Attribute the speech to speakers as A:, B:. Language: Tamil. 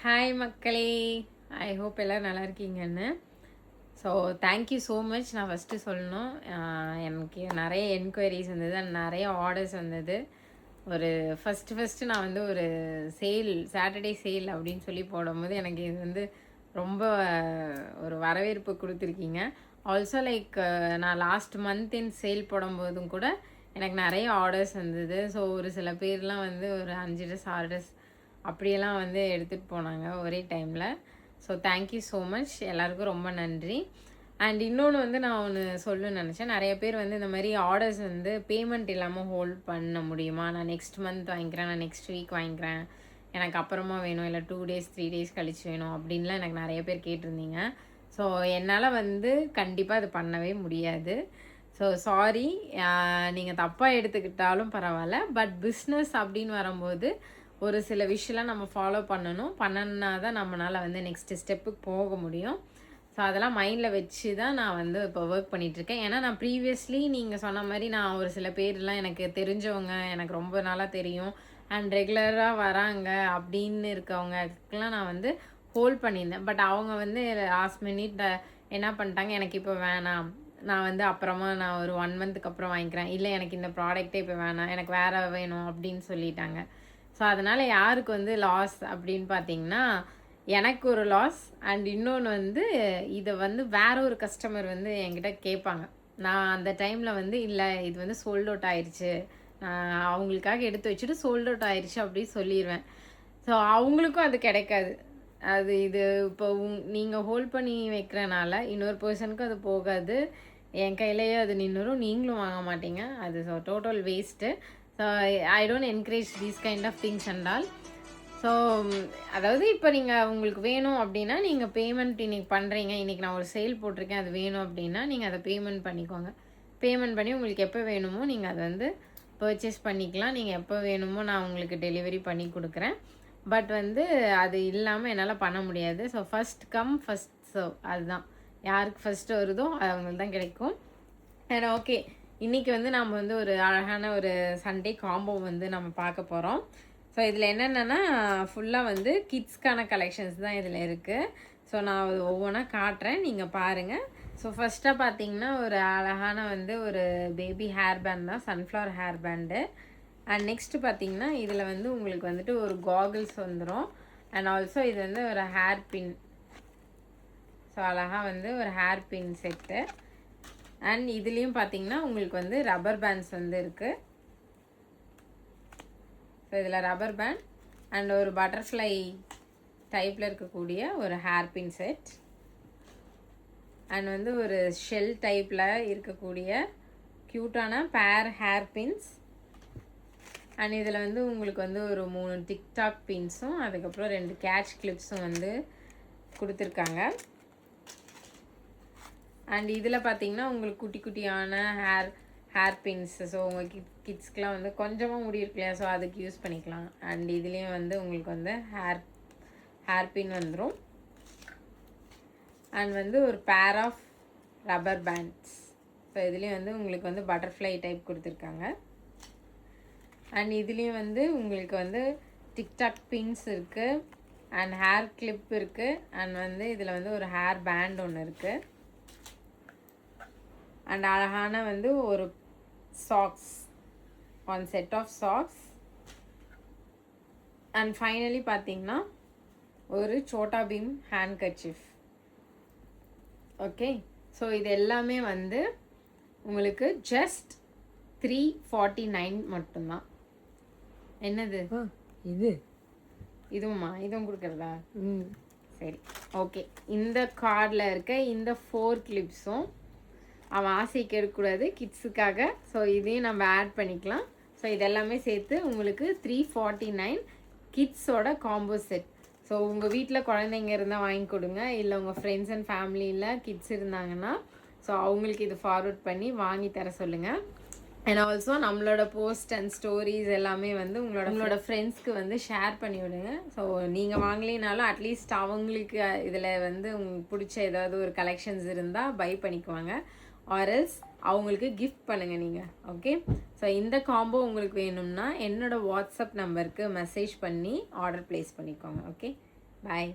A: ஹாய் மக்களே, ஐ ஹோப் எல்லோரும் நல்லா இருக்கீங்கன்னு. So thank you so much. நான் ஃபஸ்ட்டு சொல்லணும், எனக்கு நிறைய என்கொயரிஸ் வந்தது அண்ட் நிறைய ஆர்டர்ஸ் வந்தது. ஒரு ஃபஸ்ட்டு நான் வந்து ஒரு சாட்டர்டே சேல் அப்படின்னு சொல்லி போடும்போது எனக்கு இது வந்து ரொம்ப ஒரு வரவேற்பு கொடுத்துருக்கீங்க. ஆல்சோ லைக் நான் லாஸ்ட் மந்த் சேல் போடும்போதும் கூட எனக்கு நிறைய ஆர்டர்ஸ் வந்தது. ஸோ ஒரு சில பேர்லாம் வந்து ஒரு 5 ட்ரெஸ் 6 ட்ரெஸ் அப்படியெல்லாம் வந்து எடுத்துகிட்டு போனாங்க ஒரே டைமில். ஸோ தேங்க்யூ ஸோ மச், எல்லாருக்கும் ரொம்ப நன்றி. அண்ட் இன்னொன்று வந்து நான் ஒன்று சொல்லணும்னு நினச்சேன். நிறைய பேர் வந்து இந்த மாதிரி ஆர்டர்ஸ் வந்து பேமெண்ட் இல்லாமல் ஹோல்ட் பண்ண முடியுமா, நான் நெக்ஸ்ட் மந்த் வாங்கிக்கிறேன், நான் நெக்ஸ்ட் வீக் வாங்கிக்கிறேன், எனக்கு அப்புறமா வேணும், இல்லை 2 டேஸ் 3 டேஸ் கழிச்சு வேணும் அப்படின்லாம் எனக்கு நிறைய பேர் கேட்டிருந்தீங்க. ஸோ என்னால் வந்து கண்டிப்பாக அது பண்ணவே முடியாது. ஸோ சாரி, நீங்கள் தப்பாக எடுத்துக்கிட்டாலும் பரவாயில்ல. பட் பிஸ்னஸ் அப்படின்னு வரும்போது ஒரு சில விஷயம்லாம் நம்ம ஃபாலோ பண்ணணுன்னா தான் நம்மளால் வந்து நெக்ஸ்ட்டு ஸ்டெப்புக்கு போக முடியும். ஸோ அதெல்லாம் மைண்டில் வச்சு தான் நான் வந்து இப்போ ஒர்க் பண்ணிகிட்ருக்கேன். ஏன்னா நான் ப்ரீவியஸ்லி நீங்கள் சொன்ன மாதிரி நான் ஒரு சில பேர்லாம் எனக்கு தெரிஞ்சவங்க, எனக்கு ரொம்ப நாளாக தெரியும் அண்ட் ரெகுலராக வராங்க அப்படின்னு இருக்கவங்களுக்கெல்லாம் நான் வந்து ஹோல்ட் பண்ணியிருந்தேன். பட் அவங்க வந்து லாஸ்ட் மினிட் என்ன பண்ணிட்டாங்க, எனக்கு இப்போ வேணாம், நான் வந்து அப்புறமா நான் ஒரு 1 மந்த்துக்கு அப்புறம் வாங்கிக்கிறேன், இல்லை எனக்கு இந்த ப்ராடக்டே இப்போ வேணாம், எனக்கு வேறு வேணும் அப்படின்னு சொல்லிட்டாங்க. ஸோ அதனால் யாருக்கு வந்து லாஸ் அப்படின்னு பார்த்தீங்கன்னா, எனக்கு ஒரு லாஸ். அண்ட் இன்னொன்று வந்து இதை வந்து வேற ஒரு கஸ்டமர் வந்து என்கிட்ட கேட்பாங்க. நான் அந்த டைமில் வந்து இல்லை இது வந்து சோல்ட் அவுட் ஆயிடுச்சு, அவங்களுக்காக எடுத்து வச்சுட்டு சோல்ட் அவுட் ஆயிடுச்சு அப்படின்னு சொல்லிடுவேன். ஸோ அவங்களுக்கும் அது கிடைக்காது. அது இது இப்போ நீங்கள் ஹோல்ட் பண்ணி வைக்கிறனால இன்னொரு பர்சனுக்கும் அது போகாது, என் கையிலேயே அது நின்றுடும், நீங்களும் வாங்க மாட்டீங்க. அது so total waste. So I don't encourage these kind of things and all. So அதாவது இப்போ நீங்கள் உங்களுக்கு வேணும் அப்படின்னா நீங்கள் பேமெண்ட் இன்றைக்கி பண்ணுறீங்க, இன்றைக்கி நான் ஒரு சேல் போட்டிருக்கேன், அது வேணும் அப்படின்னா நீங்கள் அதை பேமெண்ட் பண்ணிக்கோங்க. பேமெண்ட் பண்ணி உங்களுக்கு எப்போ வேணுமோ நீங்கள் அதை வந்து பர்ச்சேஸ் பண்ணிக்கலாம். நீங்கள் எப்போ வேணுமோ நான் உங்களுக்கு டெலிவரி பண்ணி கொடுக்குறேன். பட் வந்து அது இல்லாமல் என்னால் பண்ண முடியாது. So first come first serve, அதுதான். யாருக்கு ஃபஸ்ட்டு வருதோ அவங்களுக்கு தான் கிடைக்கும். அண்ட் ஓகே, இன்றைக்கி வந்து நம்ம வந்து ஒரு அழகான ஒரு சண்டே காம்போ வந்து நம்ம பார்க்க போகிறோம். ஸோ இதில் என்னென்னா ஃபுல்லாக வந்து கிட்ஸ்க்கான கலெக்ஷன்ஸ் தான் இதில் இருக்குது. ஸோ நான் ஒவ்வொன்றா காட்டுறேன், நீங்கள் பாருங்கள். ஸோ ஃபஸ்ட்டாக பார்த்தீங்கன்னா ஒரு அழகான வந்து ஒரு பேபி ஹேர் பேண்ட் தான், sunflower hair band. And next பார்த்தீங்கன்னா இதில் வந்து உங்களுக்கு வந்துட்டு ஒரு காகிள்ஸ் வந்துடும். அண்ட் ஆல்சோ இது வந்து ஒரு ஹேர் பின். ஸோ அழகாக வந்து ஒரு ஹேர் பின் செட்டு. அண்ட் இதுலேயும் பார்த்தீங்கன்னா உங்களுக்கு வந்து ரப்பர் பேண்ட்ஸ் வந்து இருக்குது. ஸோ இதில் ரப்பர் பேண்ட் அண்ட் ஒரு பட்டர்ஃப்ளை டைப்பில் இருக்கக்கூடிய ஒரு ஹேர் பின் செட். அண்ட் வந்து ஒரு ஷெல் டைப்பில் இருக்கக்கூடிய க்யூட்டான பேர் ஹேர் பின்ஸ். அண்ட் இதில் வந்து உங்களுக்கு வந்து ஒரு 3 டிக்டாக் பின்ஸும் அதுக்கப்புறம் 2 கேட்ச் கிளிப்ஸும் வந்து கொடுத்துருக்காங்க. அண்ட் இதில் பார்த்தீங்கன்னா உங்களுக்கு குட்டி குட்டியான ஹேர் பின்ஸ். ஸோ உங்கள் கிட்ஸ்க்கெலாம் வந்து கொஞ்சமாக முடி இருக்கு இல்லையா, ஸோ அதுக்கு யூஸ் பண்ணிக்கலாம். அண்ட் இதுலேயும் வந்து உங்களுக்கு வந்து ஹேர் பின் வந்துடும். அண்ட் வந்து ஒரு pair of rubber pants. So இதுலேயும் வந்து உங்களுக்கு வந்து பட்டர்ஃப்ளை டைப் கொடுத்துருக்காங்க. அண்ட் இதுலேயும் வந்து உங்களுக்கு வந்து டிக்டாக் பின்ஸ் இருக்குது அண்ட் ஹேர் கிளிப் இருக்குது. அண்ட் வந்து இதில் வந்து ஒரு ஹேர் பேண்ட் ஒன்று இருக்குது. அண்ட் அழகான வந்து ஒரு socks, 1 set of socks. And finally பார்த்தீங்கன்னா ஒரு Chhota Bheem handkerchief. Okay, so இது எல்லாமே வந்து உங்களுக்கு ஜஸ்ட் 349 மட்டும்தான். என்னது இதுவும் கொடுக்குறதா? சரி, ஓகே. இந்த கார்டில் இருக்க இந்த 4 கிளிப்ஸும் அவன் ஆசைக்கு எடுக்கக்கூடாது, கிட்ஸுக்காக. ஸோ இதையும் நம்ம ஆட் பண்ணிக்கலாம். ஸோ இதெல்லாமே சேர்த்து உங்களுக்கு 349 கிட்ஸோட காம்போ செட். ஸோ உங்கள் வீட்டில் குழந்தைங்க இருந்தால் வாங்கி கொடுங்க, இல்லை உங்கள் ஃப்ரெண்ட்ஸ் அண்ட் ஃபேமிலியில் கிட்ஸ் இருந்தாங்கன்னா ஸோ அவங்களுக்கு இது ஃபார்வர்ட் பண்ணி வாங்கி தர சொல்லுங்கள். அண்ட் ஆல்சோ நம்மளோட போஸ்ட் அண்ட் ஸ்டோரிஸ் எல்லாமே வந்து உங்களோட ஃப்ரெண்ட்ஸ்க்கு வந்து ஷேர் பண்ணி விடுங்க. ஸோ நீங்கள் வாங்கலினாலும் அட்லீஸ்ட் அவங்களுக்கு இதில் வந்து உங்களுக்கு பிடிச்ச ஏதாவது ஒரு கலெக்ஷன்ஸ் இருந்தால் பை பண்ணிக்குவாங்க. ஆர்எல்ஸ் அவங்களுக்கு கிஃப்ட் பண்ணுங்கள் நீங்கள். ஓகே, ஸோ இந்த காம்போ உங்களுக்கு வேணும்னா என்னோடய வாட்ஸ்அப் நம்பருக்கு மெசேஜ் பண்ணி ஆர்டர் ப்ளேஸ் பண்ணிக்கோங்க. ஓகே, பாய்.